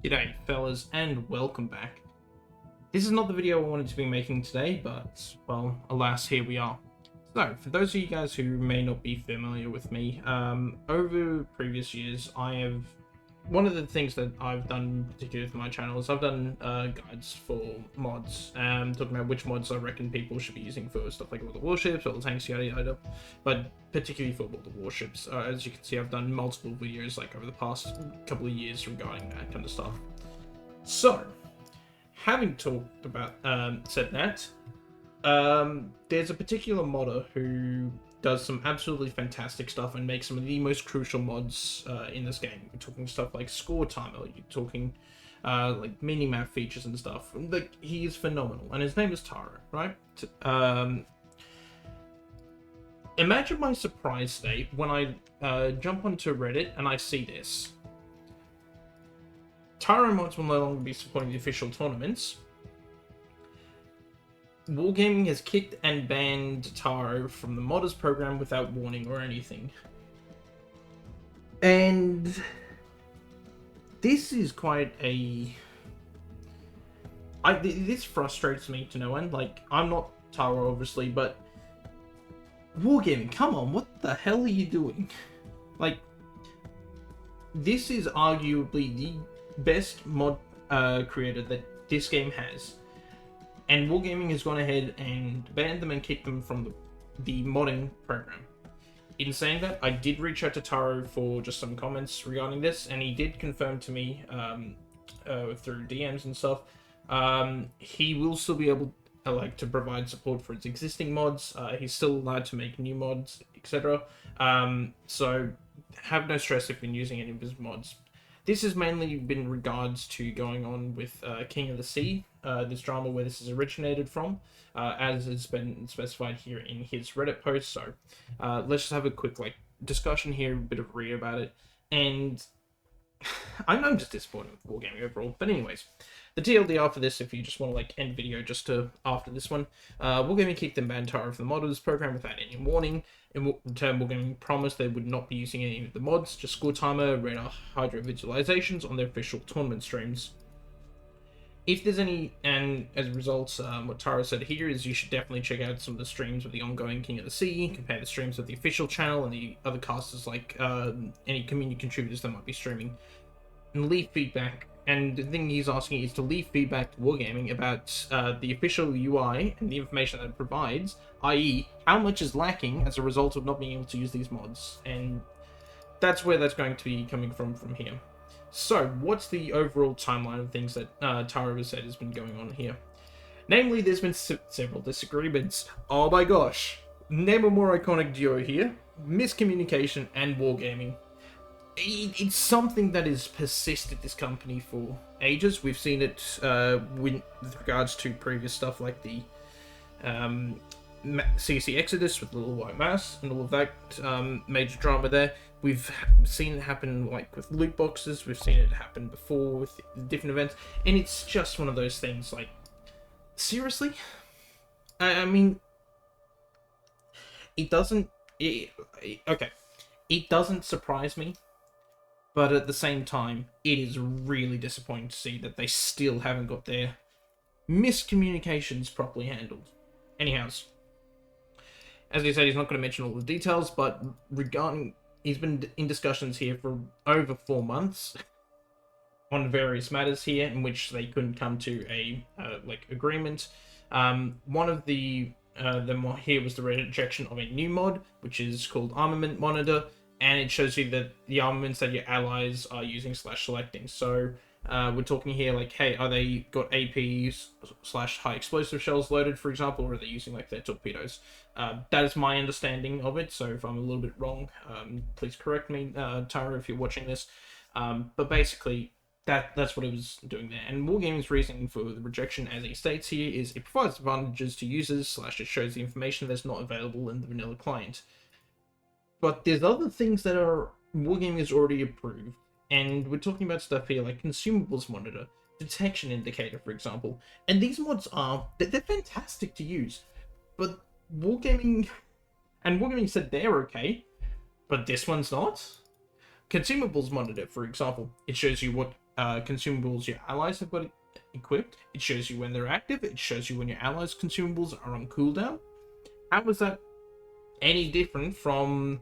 G'day fellas and welcome back. This is not the video I wanted to be making today, but well, alas, here we are. So, for those of you guys who may not be familiar with me, over previous years one of the things that I've done particularly with my channel is I've done guides for mods, talking about which mods I reckon people should be using for stuff like World of Warships, World of Tanks, yada yada, but particularly for World of Warships. As you can see, I've done multiple videos like over the past couple of years regarding that kind of stuff. So, having talked about, said that, there's a particular modder who does some absolutely fantastic stuff and makes some of the most crucial mods in this game. We're talking stuff like score timer, you're talking like mini-map features and stuff. Like, he is phenomenal, and his name is Taro, right? Imagine my surprise state when I jump onto Reddit and I see this. Taro mods will no longer be supporting the official tournaments. Wargaming has kicked and banned Taro from the modders program without warning or anything. And this is quite a... this frustrates me to no end. Like, I'm not Taro, obviously, but Wargaming, come on, what the hell are you doing? Like, this is arguably the best mod creator that this game has. And Wargaming has gone ahead and banned them and kicked them from the modding program. In saying that, I did reach out to Taro for just some comments regarding this, and he did confirm to me through DMs and stuff, he will still be able to provide support for its existing mods. He's still allowed to make new mods, etc. So have no stress if you're using any of his mods. This has mainly been regards to going on with King of the Sea, this drama where this is originated from, as has been specified here in his Reddit post. So let's just have a quick discussion here, a bit of read about it. And I know I'm just disappointed with Wargaming overall, but anyways, the TLDR for this, if you just want to end video just to after this one, Wargaming kicked and banned Taro from the modders program without any warning. In return, Wargaming promised they would not be using any of the mods, just score timer, radar, hydro visualizations on their official tournament streams. If there's any, and as a result, what Taro said here is you should definitely check out some of the streams of the ongoing King of the Sea, compare the streams of the official channel and the other casters, any community contributors that might be streaming, and leave feedback. And the thing he's asking is to leave feedback to Wargaming about the official UI and the information that it provides, i.e. how much is lacking as a result of not being able to use these mods. And that's where that's going to be coming from here. So, what's the overall timeline of things that Taro has said has been going on here? Namely, there's been several disagreements. Oh my gosh. Name a more iconic duo here. Miscommunication and Wargaming. It's something that has persisted this company for ages. We've seen it with regards to previous stuff like the CC Exodus with Little White Mass and all of that major drama there. We've seen it happen with loot boxes. We've seen it happen before with different events, and it's just one of those things. Seriously, I mean, it doesn't. Okay, it doesn't surprise me. But at the same time, it is really disappointing to see that they still haven't got their miscommunications properly handled. Anyhows, as I said, he's not going to mention all the details, but he's been in discussions here for over 4 months on various matters here, in which they couldn't come to a agreement. One of the them here was the rejection of a new mod, which is called Armament Monitor. And it shows you that the armaments that your allies are using / selecting. So we're talking here hey, are they got APs / high explosive shells loaded, for example, or are they using their torpedoes? That is my understanding of it. So if I'm a little bit wrong, please correct me, Taro, if you're watching this. But basically, that's what it was doing there. And Wargaming's reasoning for the rejection, as he states here, is it provides advantages to users / it shows the information that's not available in the vanilla client. But there's other things that are Wargaming has already approved, and we're talking about stuff here like consumables monitor, detection indicator, for example. And these mods they're fantastic to use, but Wargaming said they're okay, but this one's not. Consumables monitor, for example, it shows you what consumables your allies have got equipped. It shows you when they're active. It shows you when your allies' consumables are on cooldown. How is that any different from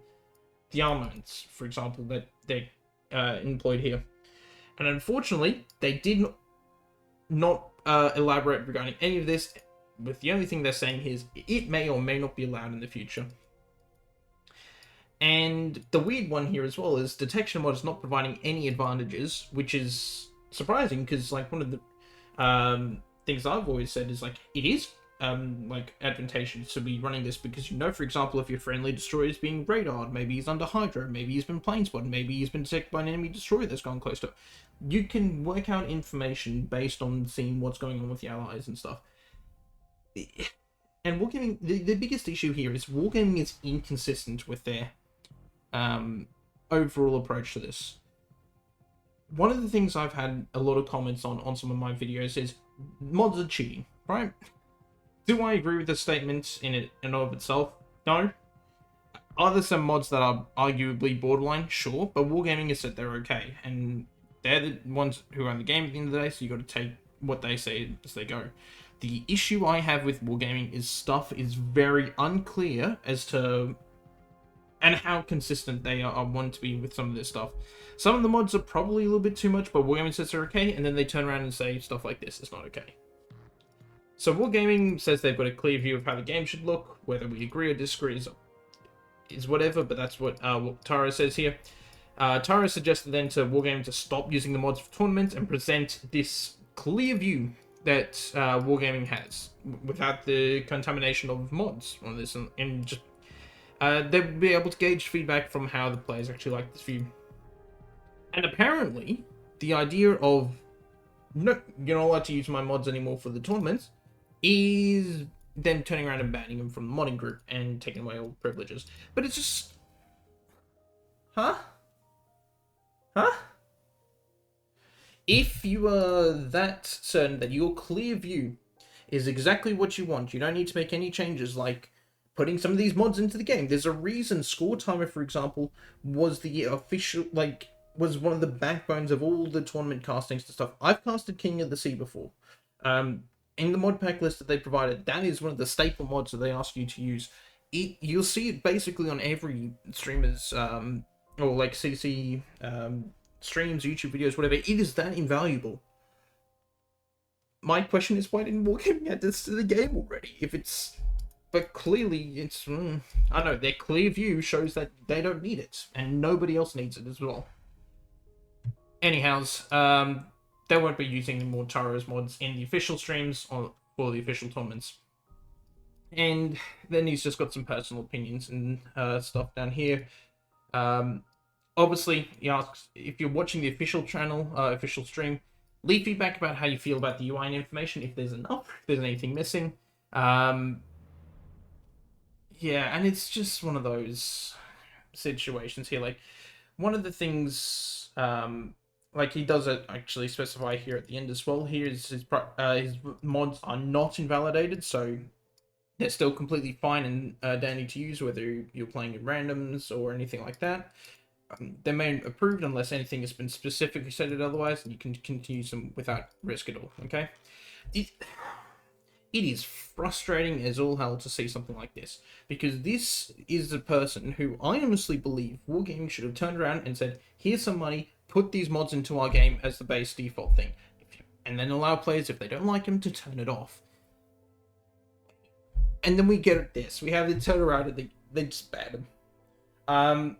the armaments, for example, that they employed here? And unfortunately, they did not elaborate regarding any of this. With the only thing they're saying here is it may or may not be allowed in the future. And the weird one here as well is detection mod is not providing any advantages, which is surprising because like one of the things I've always said is like it is like advantageous to be running this because you know, for example, if your friendly destroyer is being radared, maybe he's under hydro, maybe he's been plane spotted, maybe he's been detected by an enemy destroyer that's gone close to it. You can work out information based on seeing what's going on with the allies and stuff. And Wargaming, the biggest issue here is Wargaming is inconsistent with their overall approach to this. One of the things I've had a lot of comments on some of my videos is mods are cheating, right? Do I agree with the statement in and of itself? No. Are there some mods that are arguably borderline? Sure, but Wargaming has said they're okay, and they're the ones who own the game at the end of the day, so you got to take what they say as they go. The issue I have with Wargaming is stuff is very unclear as to and how consistent they are want to be with some of this stuff. Some of the mods are probably a little bit too much, but Wargaming says they're okay, and then they turn around and say stuff like this is not okay. So Wargaming says they've got a clear view of how the game should look. Whether we agree or disagree is whatever, but that's what Tara says here. Tara suggested then to Wargaming to stop using the mods for tournaments and present this clear view that Wargaming has without the contamination of mods on this, and just they'll be able to gauge feedback from how the players actually like this view. And apparently, the idea of no, you're not allowed to use my mods anymore for the tournaments is them turning around and banning them from the modding group and taking away all the privileges. But it's just... Huh? If you are that certain that your clear view is exactly what you want, you don't need to make any changes like putting some of these mods into the game. There's a reason Score Timer, for example, was the official, like, was one of the backbones of all the tournament castings and stuff. I've casted King of the Sea before. In the mod pack list that they provided, that is one of the staple mods that they ask you to use. You'll see it basically on every streamer's, or like CC streams, YouTube videos, whatever. It is that invaluable. My question is, why didn't Wargaming add this to the game already? If it's... But clearly, it's... I don't know, their clear view shows that they don't need it, and nobody else needs it as well. Anyhows, they won't be using any more Taro's mods in the official streams or for the official tournaments. And then he's just got some personal opinions and stuff down here. Obviously, he asks, if you're watching the official channel, official stream, leave feedback about how you feel about the UI and information, if there's enough, if there's anything missing. Yeah, and it's just one of those situations here. Like, one of the things, like he does actually specify here at the end as well. Here is his mods are not invalidated, so they're still completely fine and dandy to use, whether you're playing in randoms or anything like that. They may approved unless anything has been specifically stated otherwise, and you can continue them without risk at all. Okay. It is frustrating as all hell to see something like this, because this is the person who I honestly believe Wargaming should have turned around and said, here's some money, put these mods into our game as the base default thing, and then allow players, if they don't like them, to turn it off. And then we get this. We have the turn around and they just ban them.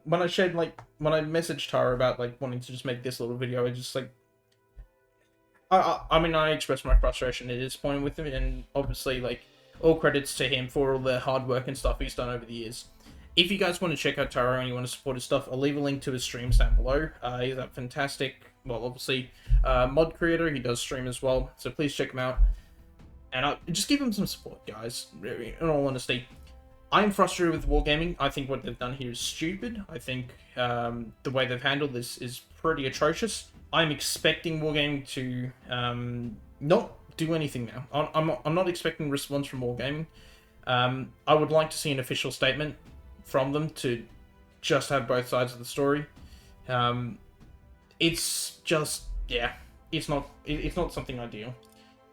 When I shared, like, when I messaged Tara about, like, wanting to just make this little video, I just, like, I mean, I expressed my frustration and disappointment with him, and obviously, like, all credits to him for all the hard work and stuff he's done over the years. If you guys want to check out Taro and you want to support his stuff, I'll leave a link to his streams down below. He's a fantastic, well, obviously, mod creator. He does stream as well, so please check him out. And just give him some support, guys, really, in all honesty. I'm frustrated with Wargaming. I think what they've done here is stupid. I think the way they've handled this is pretty atrocious. I'm expecting Wargaming to not do anything now. I'm not expecting response from Wargaming. I would like to see an official statement from them to just have both sides of the story. It's just, yeah, it's not it's not something ideal,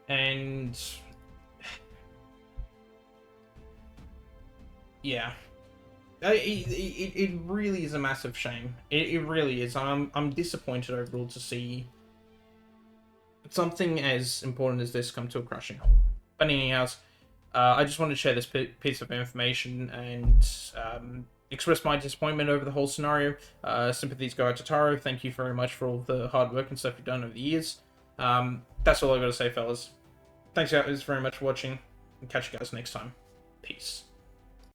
and yeah. It really is a massive shame. It really is. I'm disappointed overall to see something as important as this come to a crushing halt. But anyhow, I just wanted to share this piece of information and express my disappointment over the whole scenario. Sympathies go out to Taro. Thank you very much for all the hard work and stuff you've done over the years. That's all I got to say, fellas. Thanks guys very much for watching, and catch you guys next time. Peace.